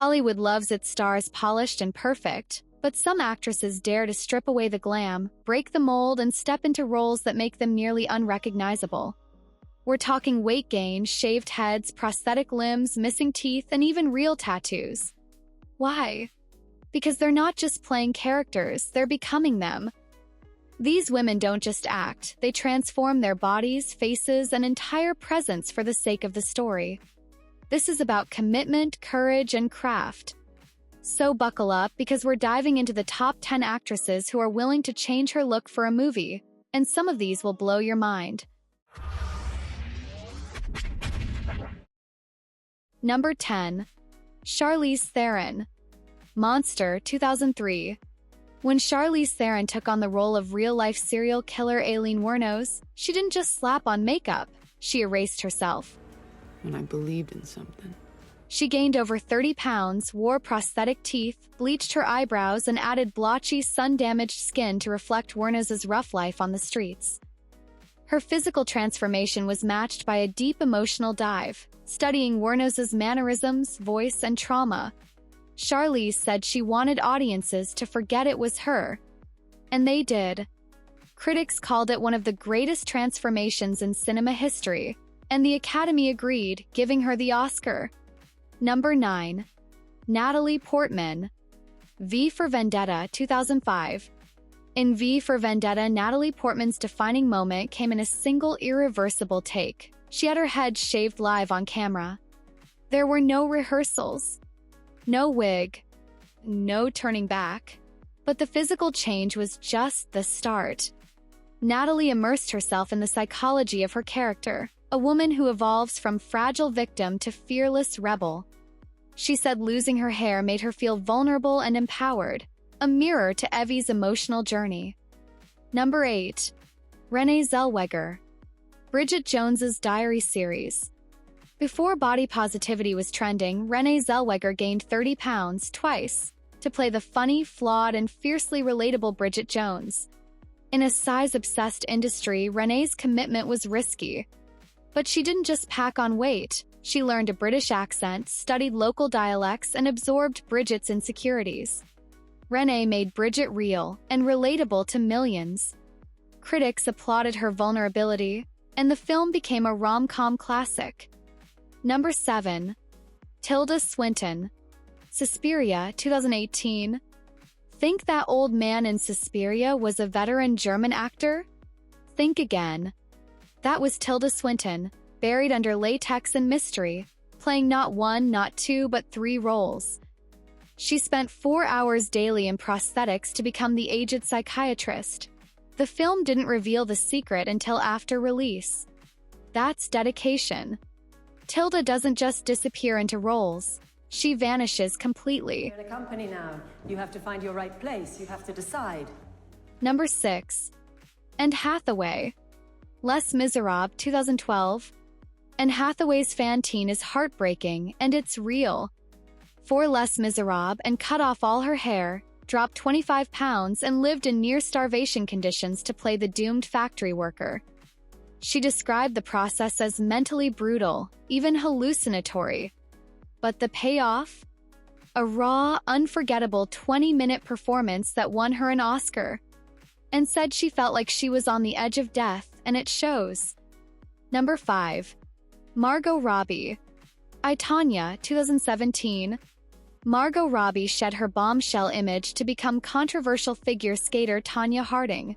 Hollywood loves its stars polished and perfect, but some actresses dare to strip away the glam, break the mold, and step into roles that make them nearly unrecognizable. We're talking weight gain, shaved heads, prosthetic limbs, missing teeth, and even real tattoos. Why? Because they're not just playing characters, they're becoming them. These women don't just act, they transform their bodies, faces, and entire presence for the sake of the story. This is about commitment, courage, and craft. So buckle up, because we're diving into the top 10 actresses who are willing to change her look for a movie, and some of these will blow your mind. Number 10. Charize Theren. Monster, 2003. When Charize Theron took on the role of real-life serial killer Aileen Wuornos, she didn't just slap on makeup, she erased herself. When I believed in something. She gained over 30 pounds, wore prosthetic teeth, bleached her eyebrows, and added blotchy, sun-damaged skin to reflect Wuornos' rough life on the streets. Her physical transformation was matched by a deep emotional dive, studying Wuornos' mannerisms, voice, and trauma. Charize said she wanted audiences to forget it was her. And they did. Critics called it one of the greatest transformations in cinema history, and the Academy agreed, giving her the Oscar. Number 9. Natalie Portman. V for Vendetta, 2005. In V for Vendetta, Natalie Portman's defining moment came in a single irreversible take. She had her head shaved live on camera. There were no rehearsals, no wig, no turning back. But the physical change was just the start. Natalie immersed herself in the psychology of her character, a woman who evolves from fragile victim to fearless rebel. She said losing her hair made her feel vulnerable and empowered, a mirror to Evie's emotional journey. Number 8. Renee Zellweger. Bridget Jones's Diary series. Before body positivity was trending, Renee Zellweger gained 30 pounds twice to play the funny, flawed, and fiercely relatable Bridget Jones. In a size-obsessed industry, Renee's commitment was risky. But she didn't just pack on weight. She learned a British accent, studied local dialects, and absorbed Bridget's insecurities. Renee made Bridget real and relatable to millions. Critics applauded her vulnerability, and the film became a rom-com classic. Number 7. Tilda Swinton. Suspiria, 2018. Think that old man in Suspiria was a veteran German actor? Think again. That was Tilda Swinton, buried under latex and mystery, playing not one, not two, but 3 roles. She spent 4 hours daily in prosthetics to become the aged psychiatrist. The film didn't reveal the secret until after release. That's dedication. Tilda doesn't just disappear into roles. She vanishes completely. You're in a company now. You have to find your right place. You have to decide. Number 6. Anne Hathaway. Les Miserables, 2012. Anne Hathaway's Fantine is heartbreaking, and it's real. For Les Miserables, and cut off all her hair, dropped 25 pounds, and lived in near-starvation conditions to play the doomed factory worker. She described the process as mentally brutal, even hallucinatory. But the payoff? A raw, unforgettable 20-minute performance that won her an Oscar. And said she felt like she was on the edge of death, and it shows. Number 5. Margot Robbie. I, Tonya, 2017. Margot Robbie shed her bombshell image to become controversial figure skater Tonya Harding.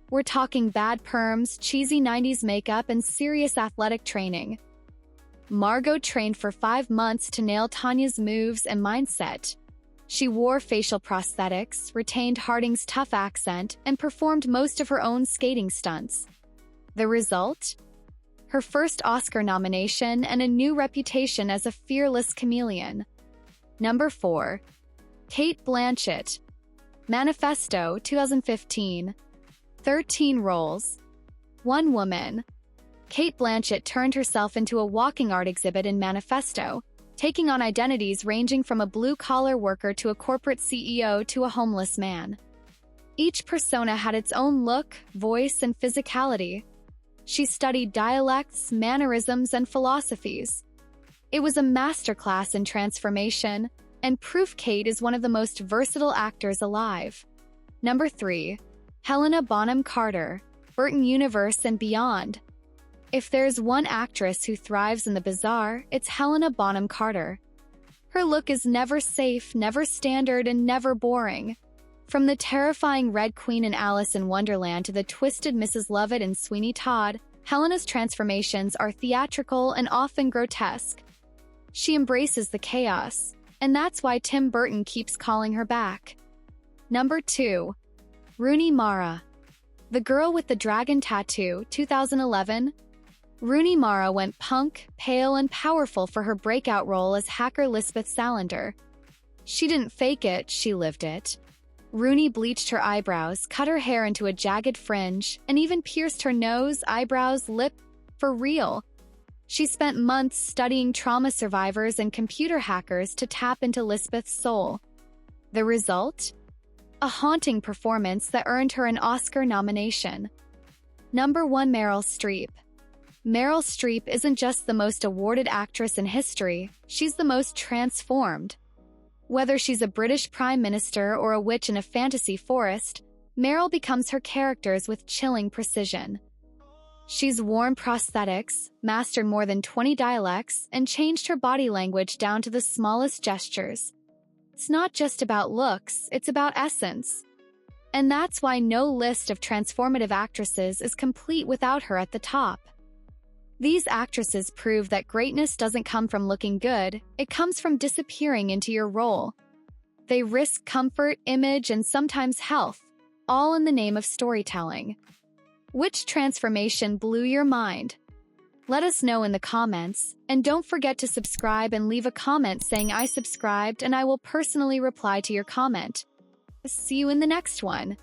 We're talking bad perms, cheesy 90s makeup, and serious athletic training. Margot trained for 5 months to nail Tonya's moves and mindset. She wore facial prosthetics, retained Harding's tough accent, and performed most of her own skating stunts. The result? Her first Oscar nomination and a new reputation as a fearless chameleon. Number 4. Cate Blanchett. Manifesto, 2015. 13 roles. 1 woman. Cate Blanchett turned herself into a walking art exhibit in Manifesto, taking on identities ranging from a blue-collar worker to a corporate CEO to a homeless man. Each persona had its own look, voice, and physicality. She studied dialects, mannerisms, and philosophies. It was a masterclass in transformation, and proof Kate is one of the most versatile actors alive. Number 3. Helena Bonham Carter, Burton Universe and Beyond. If there's one actress who thrives in the bizarre, it's Helena Bonham Carter. Her look is never safe, never standard, and never boring. From the terrifying Red Queen in Alice in Wonderland to the twisted Mrs. Lovett in Sweeney Todd, Helena's transformations are theatrical and often grotesque. She embraces the chaos, and that's why Tim Burton keeps calling her back. Number 2. Rooney Mara, The Girl with the Dragon Tattoo, 2011. Rooney Mara went punk, pale, and powerful for her breakout role as hacker Lisbeth Salander. She didn't fake it, she lived it. Rooney bleached her eyebrows, cut her hair into a jagged fringe, and even pierced her nose, eyebrows, lip, for real. She spent months studying trauma survivors and computer hackers to tap into Lisbeth's soul. The result? A haunting performance that earned her an Oscar nomination. Number 1. Meryl Streep. Meryl Streep isn't just the most awarded actress in history, she's the most transformed. Whether she's a British Prime Minister or a witch in a fantasy forest, Meryl becomes her characters with chilling precision. She's worn prosthetics, mastered more than 20 dialects, and changed her body language down to the smallest gestures. It's not just about looks, it's about essence. And that's why no list of transformative actresses is complete without her at the top. These actresses prove that greatness doesn't come from looking good, it comes from disappearing into your role. They risk comfort, image, and sometimes health, all in the name of storytelling. Which transformation blew your mind? Let us know in the comments, and don't forget to subscribe and leave a comment saying I subscribed and I will personally reply to your comment. See you in the next one.